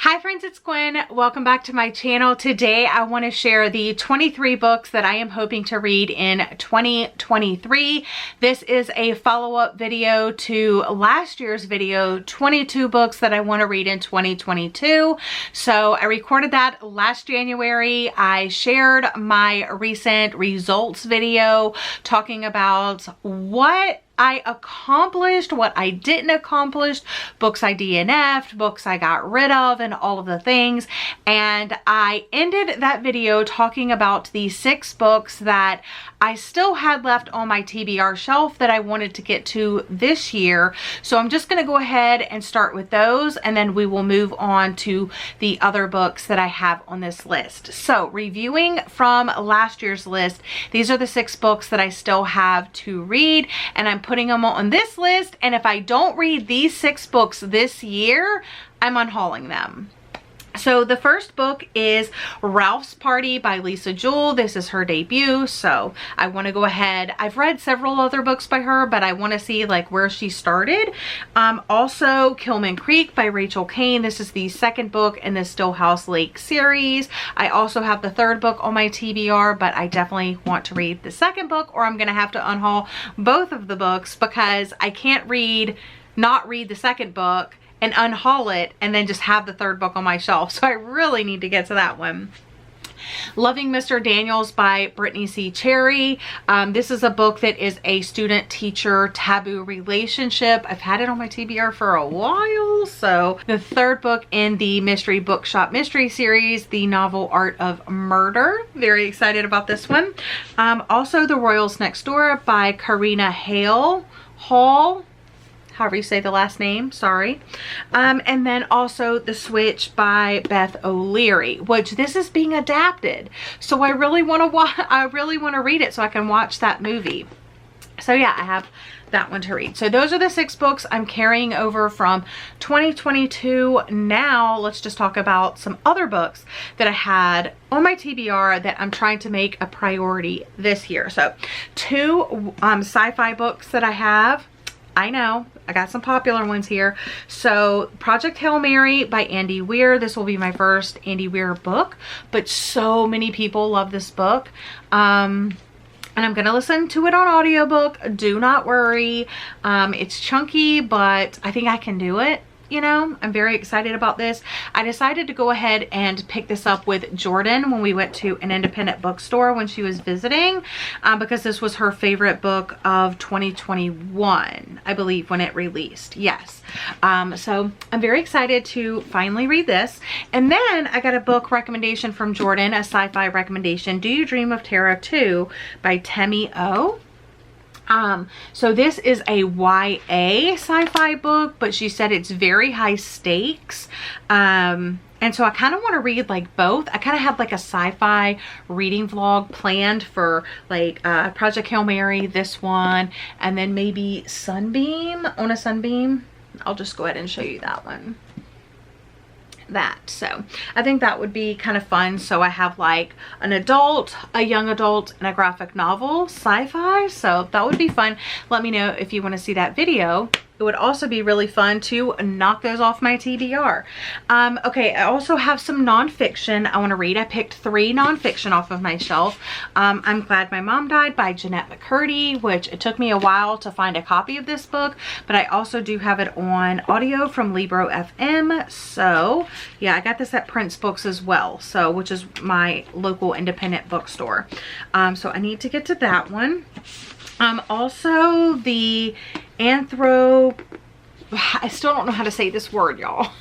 Hi friends, it's Gwen. Welcome back to my channel. Today I want to share the 23 books that I am hoping to read in 2023. This is a follow-up video to last year's video, 22 books that I want to read in 2022. So I recorded that last January. I shared my recent results video talking about what I accomplished, what I didn't accomplish, books I DNF'd, books I got rid of, and all of the things. And I ended that video talking about the 6 books that I still had left on my TBR shelf that I wanted to get to this year. So I'm just going to go ahead and start with those, and then we will move on to the other books that I have on this list. So reviewing from last year's list, these are the 6 books that I still have to read, and I'm putting them on this list. And if I don't read these 6 books this year, I'm unhauling them. So the first book is Ralph's Party by Lisa Jewell. This is her debut, so I want to go ahead. I've read several other books by her, but I want to see like where she started. Also Kilman Creek by Rachel Kane. This is the second book in the Stillhouse Lake series. I also have the 3rd book on my TBR, but I definitely want to read the 2nd book, or I'm going to have to unhaul both of the books because I can't not read the 2nd book and unhaul it and then just have the 3rd book on my shelf. So I really need to get to that one. Loving Mr. Daniels by Brittany C. Cherry. This is a book that is a student-teacher taboo relationship. I've had it on my TBR for a while. So the 3rd book in the Mystery Bookshop Mystery series, the novel Art of Murder. Very excited about this one. Also The Royals Next Door by Karina Hall, however you say the last name, sorry. And then also The Switch by Beth O'Leary, which this is being adapted. So I really want to read it so I can watch that movie. So yeah, I have that one to read. So those are the 6 books I'm carrying over from 2022. Now let's just talk about some other books that I had on my TBR that I'm trying to make a priority this year. So 2 sci-fi books that I have. I know, I got some popular ones here. So Project Hail Mary by Andy Weir. This will be my first Andy Weir book, but so many people love this book. And I'm going to listen to it on audiobook. Do not worry. It's chunky, but I think I can do it. You know, I'm very excited about this. I decided to go ahead and pick this up with Jordan when we went to an independent bookstore when she was visiting, because this was her favorite book of 2021, I believe, when it released. Yes. So I'm very excited to finally read this. And then I got a book recommendation from Jordan, a sci-fi recommendation, Do You Dream of Terror 2 by Temi O. So this is a YA sci-fi book, but she said it's very high stakes. And so I kind of want to read like both. I kind of have like a sci-fi reading vlog planned for like Project Hail Mary, this one, and then maybe Sunbeam, on a Sunbeam. I'll just go ahead and show you that one. So I think that would be kind of fun. So I have like an adult, a young adult, and a graphic novel sci-fi. So that would be fun. Let me know if you want to see that video. It would also be really fun to knock those off my TBR. Okay, I also have some nonfiction I want to read. I picked 3 nonfiction off of my shelf. I'm Glad My Mom Died by Jeanette McCurdy, which it took me a while to find a copy of this book, but I also do have it on audio from Libro FM. So yeah, I got this at Prince Books as well, so which is my local independent bookstore. So I need to get to that one. Also the I still don't know how to say this word, y'all.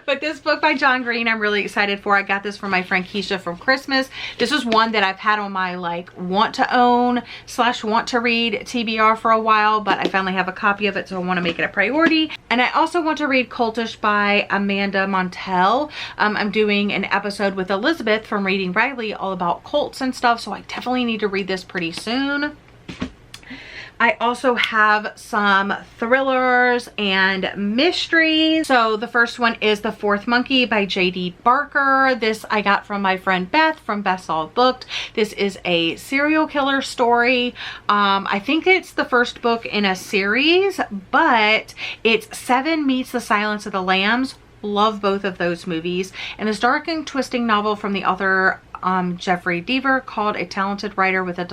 But this book by John Green, I'm really excited for. I got this from my friend Keisha from Christmas. This is one that I've had on my like want to own / want to read TBR for a while, but I finally have a copy of it, so I want to make it a priority. And I also want to read Cultish by Amanda Montell. I'm doing an episode with Elizabeth from Reading Riley all about cults and stuff, so I definitely need to read this pretty soon. I also have some thrillers and mysteries. So the first one is The Fourth Monkey by J.D. Barker. This I got from my friend Beth from Best All Booked. This is a serial killer story. I think it's the first book in a series, but it's Seven Meets the Silence of the Lambs. Love both of those movies. And this dark and twisting novel from the author Jeffrey Deaver, called A Talented Writer with a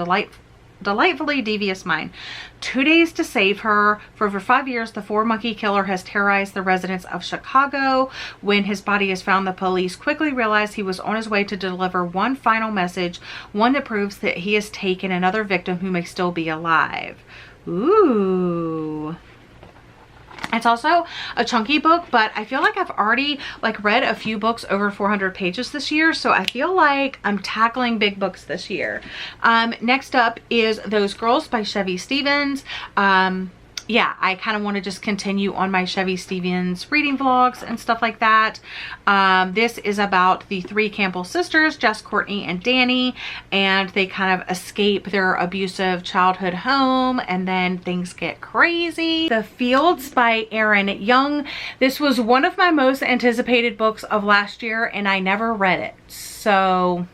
Delightfully Devious Mind. 2 days to save her. For over 5 years, the 4-monkey killer has terrorized the residents of Chicago. When his body is found, the police quickly realize he was on his way to deliver one final message, one that proves that he has taken another victim who may still be alive. Ooh. It's also a chunky book, but I feel like I've already read a few books over 400 pages this year, so I feel like I'm tackling big books this year. Next up is Those Girls by Chevy Stevens. Yeah, I kind of want to just continue on my Chevy Stevens reading vlogs and stuff like that. This is about the 3 Campbell sisters, Jess, Courtney, and Danny, and they kind of escape their abusive childhood home, and then things get crazy. The Fields by Erin Young. This was one of my most anticipated books of last year, and I never read it. So...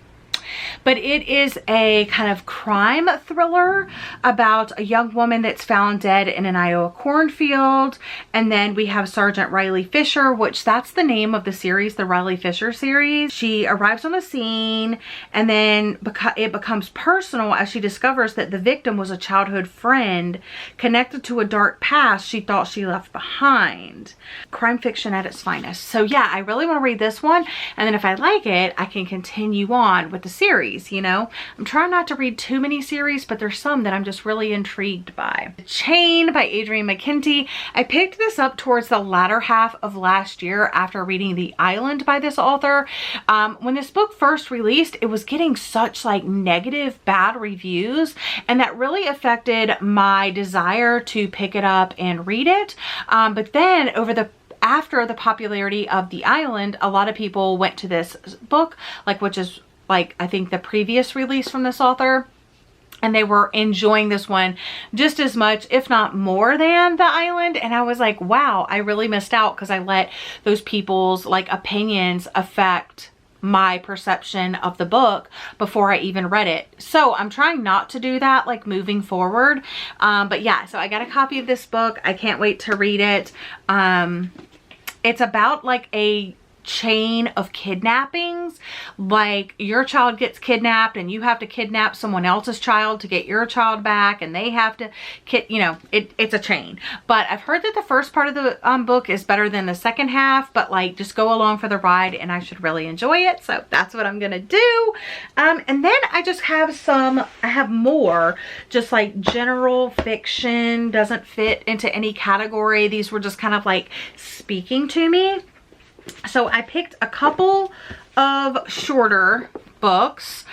but it is a kind of crime thriller about a young woman that's found dead in an Iowa cornfield. And then we have Sergeant Riley Fisher, which that's the name of the series, the Riley Fisher series. She arrives on the scene, and then it becomes personal as she discovers that the victim was a childhood friend connected to a dark past she thought she left behind. Crime fiction at its finest. So yeah, I really want to read this one, and then if I like it, I can continue on with the series, you know. I'm trying not to read too many series, but there's some that I'm just really intrigued by. The Chain by Adrienne McKenty. I picked this up towards the latter half of last year after reading The Island by this author. When this book first released, it was getting such negative, bad reviews, and that really affected my desire to pick it up and read it. But then after the popularity of The Island, a lot of people went to this book, which is I think the previous release from this author, and they were enjoying this one just as much, if not more than The Island. And I was like, wow, I really missed out because I let those people's opinions affect my perception of the book before I even read it. So I'm trying not to do that moving forward. But yeah, so I got a copy of this book. I can't wait to read it. It's about a chain of kidnappings. Your child gets kidnapped and you have to kidnap someone else's child to get your child back, and they have to it's a chain. But I've heard that the first part of the book is better than the second half, but just go along for the ride and I should really enjoy it. So that's what I'm gonna do. And then I just have I have more just general fiction, doesn't fit into any category. These were just kind of speaking to me. So I picked a couple of shorter books.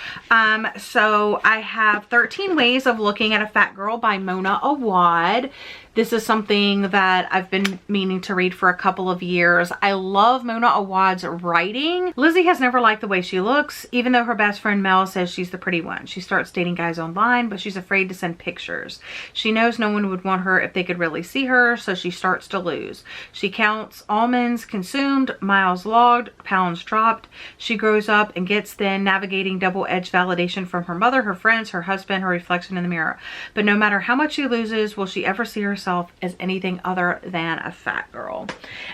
So I have 13 Ways of Looking at a Fat Girl by Mona Awad. This is something that I've been meaning to read for a couple of years. I love Mona Awad's writing. Lizzie has never liked the way she looks, even though her best friend Mel says she's the pretty one. She starts dating guys online, but she's afraid to send pictures. She knows no one would want her if they could really see her, so she starts to lose. She counts almonds consumed, miles logged, pounds dropped. She grows up and gets then navigating double-edged validation from her mother, her friends, her husband, her reflection in the mirror. But no matter how much she loses, will she ever see herself as anything other than a fat girl?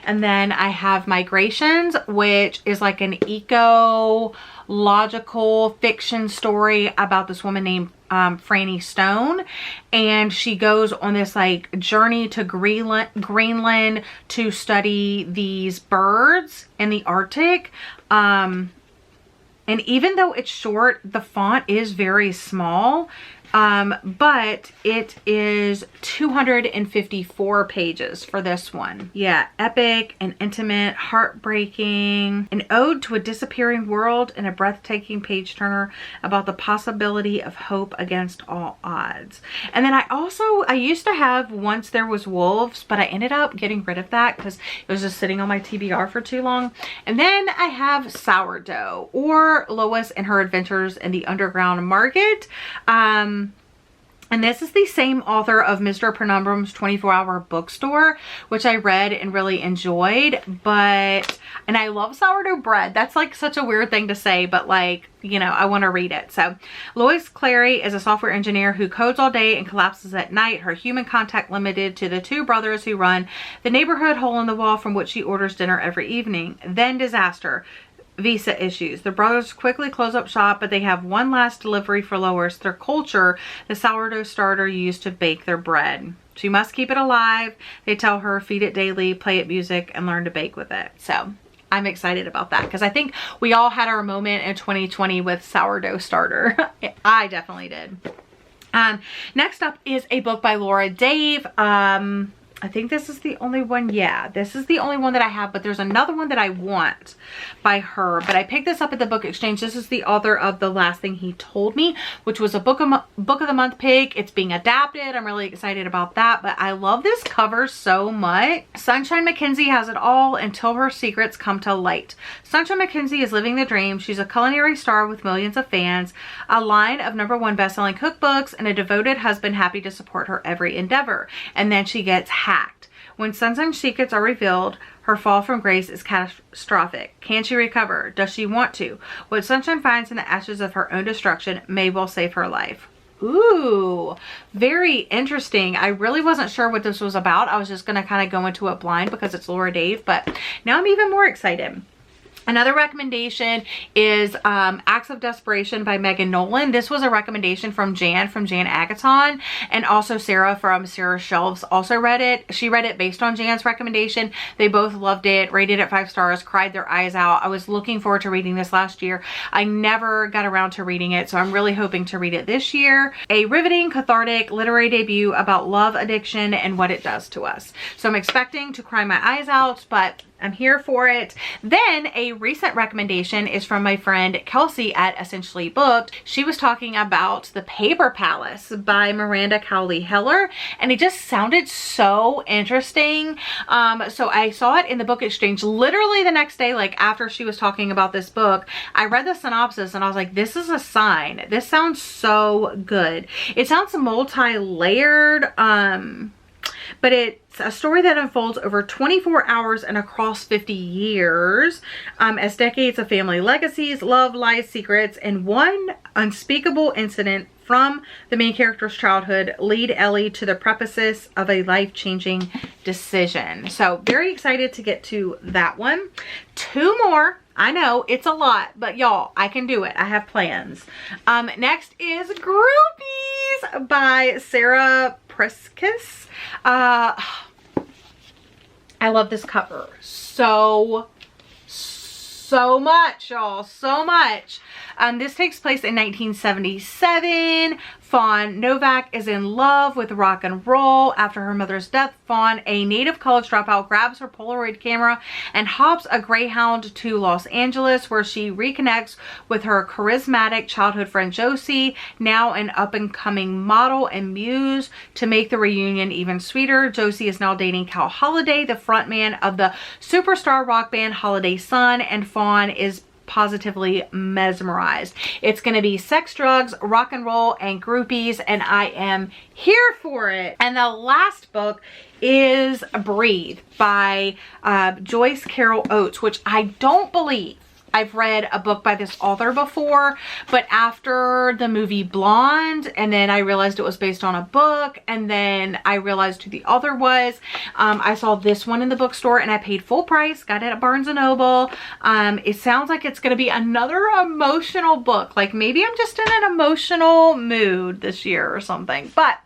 And then I have Migrations, which is an ecological fiction story about this woman named Franny Stone, and she goes on this journey to Greenland to study these birds in the Arctic. And even though it's short, the font is very small. But it is 254 pages for this one. Yeah, epic and intimate, heartbreaking, an ode to a disappearing world, and a breathtaking page turner about the possibility of hope against all odds. And then I used to have Once There Was Wolves, but I ended up getting rid of that because it was just sitting on my TBR for too long. And then I have Sourdough, or Lois and Her Adventures in the Underground Market. And this is the same author of Mr. Penumbrum's 24-Hour Bookstore, which I read and really enjoyed. And I love sourdough bread. That's like such a weird thing to say, but like, you know, I want to read it. So Lois Clary is a software engineer who codes all day and collapses at night. Her human contact limited to the two brothers who run the neighborhood hole in the wall from which she orders dinner every evening. Then disaster. Visa issues. The brothers quickly close up shop, but they have one last delivery for Lois, their culture, the sourdough starter used to bake their bread. She must keep it alive. They tell her, feed it daily, play it music, and learn to bake with it. So I'm excited about that because I think we all had our moment in 2020 with sourdough starter. I definitely did. Next up is a book by Laura Dave. I think this is the only one. Yeah, this is the only one that I have, but there's another one that I want by her. But I picked this up at the book exchange. This is the author of The Last Thing He Told Me, which was a book of the month pick. It's being adapted. I'm really excited about that, but I love this cover so much. Sunshine Mackenzie has it all until her secrets come to light. Sunshine Mackenzie is living the dream. She's a culinary star with millions of fans, a line of #1 best-selling cookbooks, and a devoted husband happy to support her every endeavor. And then she gets hacked. When Sunshine's secrets are revealed, her fall from grace is catastrophic. Can she recover? Does she want to? What Sunshine finds in the ashes of her own destruction may well save her life. Ooh, very interesting. I really wasn't sure what this was about. I was just going to kind of go into it blind because it's Laura Dave, but now I'm even more excited. Another recommendation is Acts of Desperation by Megan Nolan. This was a recommendation from Jan Agaton, and also Sarah from Sarah's Shelves also read it. She read it based on Jan's recommendation. They both loved it, rated it 5 stars, cried their eyes out. I was looking forward to reading this last year. I never got around to reading it, so I'm really hoping to read it this year. A riveting, cathartic literary debut about love, addiction, and what it does to us. So I'm expecting to cry my eyes out, but I'm here for it. Then a recent recommendation is from my friend Kelsey at Essentially Booked. She was talking about The Paper Palace by Miranda Cowley Heller, and it just sounded so interesting. So I saw it in the book exchange literally the next day, like after she was talking about this book. I read the synopsis and I was like, this is a sign. This sounds so good. It sounds multi-layered, but it's a story that unfolds over 24 hours and across 50 years as decades of family legacies, love, lies, secrets, and one unspeakable incident from the main character's childhood lead Ellie to the precipice of a life-changing decision. So very excited to get to that one. 2 more. I know it's a lot, but y'all, I can do it. I have plans. Next is Groupies by Sarah Priscus. I love this cover so much, y'all, so much. This takes place in 1977. Fawn Novak is in love with rock and roll. After her mother's death, Fawn, a native college dropout, grabs her Polaroid camera and hops a Greyhound to Los Angeles, where she reconnects with her charismatic childhood friend Josie, now an up-and-coming model and muse. To make the reunion even sweeter, Josie is now dating Cal Holiday, the frontman of the superstar rock band Holiday Sun, and Fawn is positively mesmerized. It's going to be sex, drugs, rock and roll, and groupies, and I am here for it. And the last book is Breathe by Joyce Carol Oates, which I don't believe I've read a book by this author before, but after the movie Blonde, and then I realized it was based on a book, and then I realized who the author was. I saw this one in the bookstore and I paid full price, got it at Barnes & Noble. It sounds like it's going to be another emotional book. Like maybe I'm just in an emotional mood this year or something. But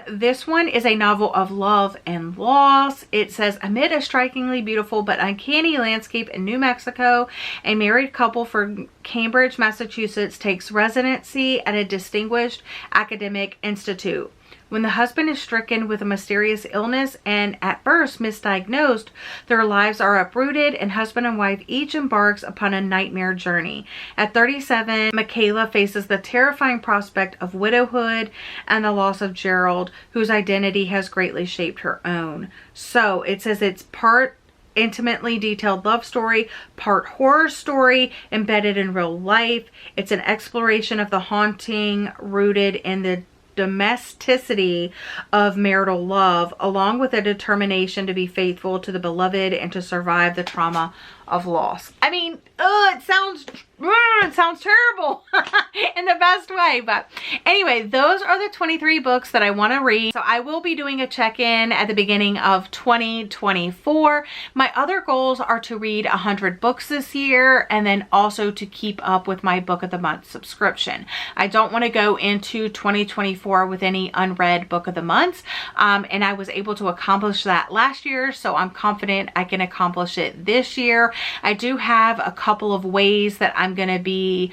this one is a novel of love and loss. It says, amid a strikingly beautiful but uncanny landscape in New Mexico, a married couple from Cambridge, Massachusetts takes residency at a distinguished academic institute. When the husband is stricken with a mysterious illness and at first misdiagnosed, their lives are uprooted and husband and wife each embarks upon a nightmare journey. At 37, Michaela faces the terrifying prospect of widowhood and the loss of Gerald, whose identity has greatly shaped her own. So it says it's part intimately detailed love story, part horror story embedded in real life. It's an exploration of the haunting rooted in the domesticity of marital love, along with a determination to be faithful to the beloved and to survive the trauma of loss. I mean, it sounds terrible in the best way. But anyway, those are the 23 books that I want to read. So I will be doing a check-in at the beginning of 2024. My other goals are to read 100 books this year, and then also to keep up with my book of the month subscription. I don't want to go into 2024 with any unread book of the months, and I was able to accomplish that last year, so I'm confident I can accomplish it this year. I do have a couple of ways that I'm going to be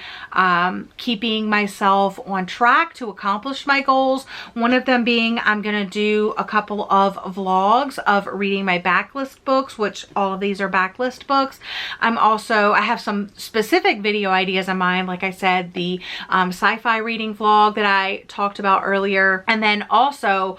keeping myself on track to accomplish my goals. One of them being I'm going to do a couple of vlogs of reading my backlist books, which all of these are backlist books. I have some specific video ideas in mind, like I said, the sci-fi reading vlog that I talked about earlier. And then also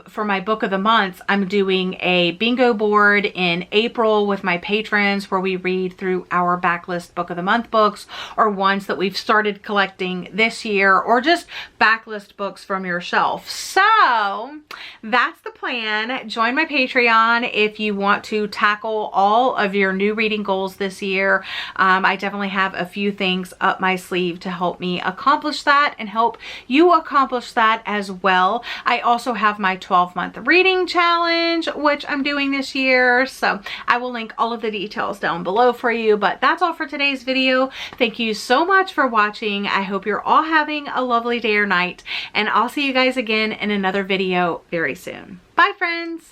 for my book of the month, I'm doing a bingo board in April with my patrons where we read through our backlist book of the month books, or ones that we've started collecting this year, or just backlist books from your shelf. So that's the plan. Join my Patreon if you want to tackle all of your new reading goals this year. I definitely have a few things up my sleeve to help me accomplish that and help you accomplish that as well. I also have my 12-month reading challenge, which I'm doing this year. So I will link all of the details down below for you. But that's all for today's video. Thank you so much for watching. I hope you're all having a lovely day or night, and I'll see you guys again in another video very soon. Bye, friends.